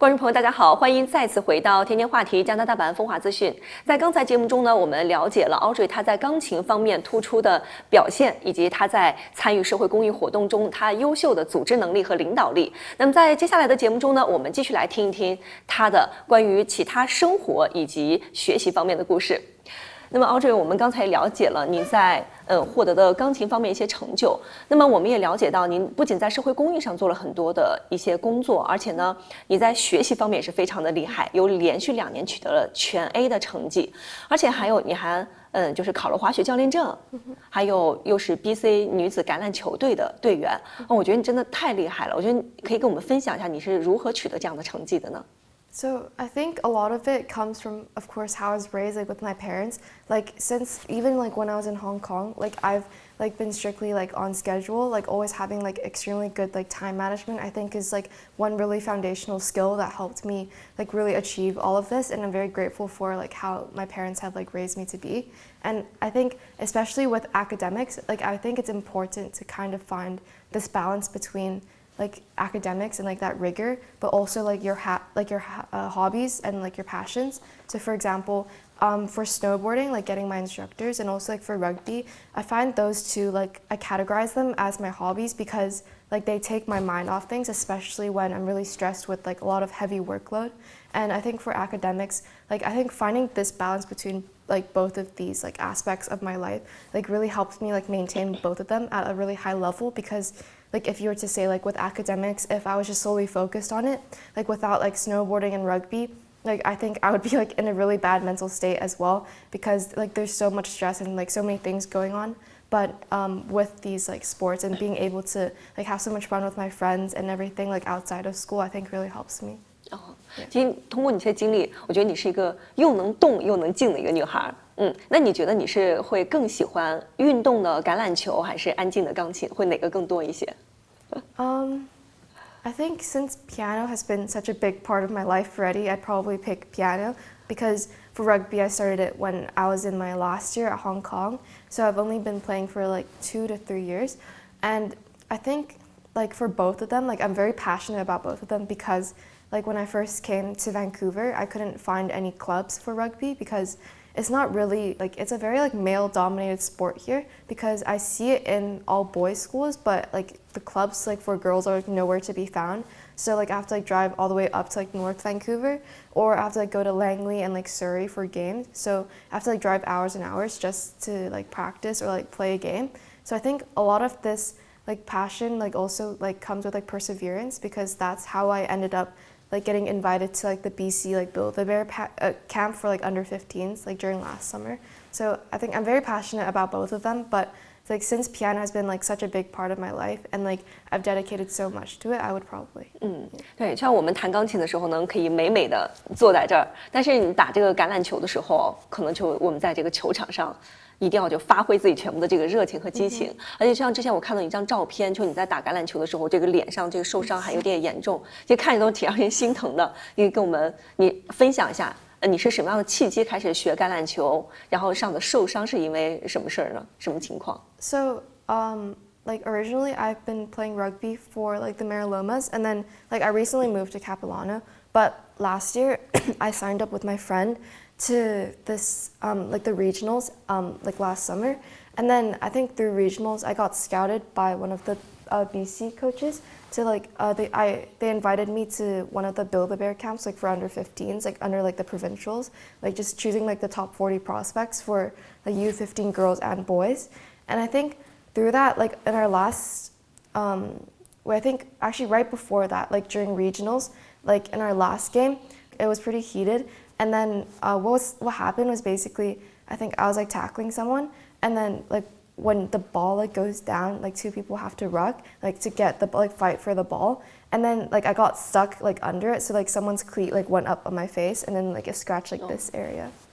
观众朋友，大家好，欢迎再次回到天天话题加拿大版风华资讯。在刚才节目中呢，我们了解了 Audrey 她在钢琴方面突出的表现，以及她在参与社会公益活动中她优秀的组织能力和领导力。那么在接下来的节目中呢，我们继续来听一听她的关于其他生活以及学习方面的故事。那么 Audrey， 我们刚才了解了您在获得的钢琴方面一些成就。那么我们也了解到，您不仅在社会公益上做了很多的一些工作，而且呢，你在学习方面也是非常的厉害，有连续2年取得了全 A 的成绩，而且还有你还就是考了滑雪教练证，还有又是 BC 女子橄榄球队的队员。我觉得你真的太厉害了。我觉得你可以跟我们分享一下你是如何取得这样的成绩的呢？ So I think a lot of it comes from, of course, how I was raised, like with my parents. Like since even like when I was in Hong Kong, like I've like been strictly like on schedule, like always having like extremely good like time management. I think is like one really foundational skill that helped me like really achieve all of this, and I'm very grateful for like how my parents have like raised me to be. And I think especially with academics, like I think it's important to kind of find this balance between like academics and like that rigor, but also like your hobbies and like your passions. So for example, for snowboarding, like getting my instructors, and also like for rugby, I find those two, like I categorize them as my hobbies because like they take my mind off things, especially when I'm really stressed with like a lot of heavy workload. And I think for academics, like I think finding this balance between like both of these like aspects of my life like really helps me like maintain both of them at a really high level, because like if you were to say like with academics, if I was just solely focused on it, like without like snowboarding and rugby, like I think I would be like in a really bad mental state as well, because like there's so much stress and like so many things going on. But with these like sports and being able to like have so much fun with my friends and everything like outside of school, I think really helps me. 其实通过你这些经历，我觉得你是一个又能动又能静的一个女孩。那你觉得你是会更喜欢运动的橄榄球，还是安静的钢琴？会哪个更多一些？ I think since piano has been such a big part of my life already, I'd probably pick piano, because for rugby I started it when I was in my last year at Hong Kong, so I've only been playing for like 2 to 3 years, and I think like for both of them, like I'm very passionate about both of them, because like when I first came to Vancouver, I couldn't find any clubs for rugby because it's not really like, it's a very like male dominated sport here, because I see it in all boys schools, but like the clubs like for girls are like nowhere to be found. So like I have to like drive all the way up to like North Vancouver, or I have to like go to Langley and like Surrey for games. So I have to like drive hours and hours just to like practice or like play a game. So I think a lot of this like passion like also like comes with like perseverance, because that's how I ended up like getting invited to like the BC like Build-A-Bear camp for like under 15s like during last summer. So I think I'm very passionate about both of them, but like since piano has been like such a big part of my life and like I've dedicated so much to it, I would probably. 对，像我们弹钢琴的时候呢，可以美美的坐在这儿，但是你打这个橄榄球的时候，可能就我们在这个球场上。一定要就发挥自己全部的这个热情和激情，而且像之前我看到一张照片，就你在打橄榄球的时候，这个脸上这个受伤还有点严重，其实看着都挺让人心疼的。你跟我们分享一下，你是什么样的契机开始学橄榄球，然后上的受伤是因为什么事儿呢？什么情况 ？So like originally I've been playing rugby for like the Marilomas, and then like I recently moved to Capilano, but last year I signed up with my friend to this like the regionals like last summer, and then I think through regionals I got scouted by one of the BC coaches to like they invited me to one of the Build-A-Bear camps like for under 15s, like under like the provincials, like just choosing like the top 40 prospects for like U15 girls and boys. And I think through that, like in our last I think actually right before that, like during regionals, like in our last game, it was pretty heated. And then what happened was basically, I think I was like tackling someone, and then like when the ball like goes down, like 2 people have to ruck like to get the like fight for the ball, and then like I got stuck like under it, so like someone's cleat like went up on my face, and then like it scratched like this area.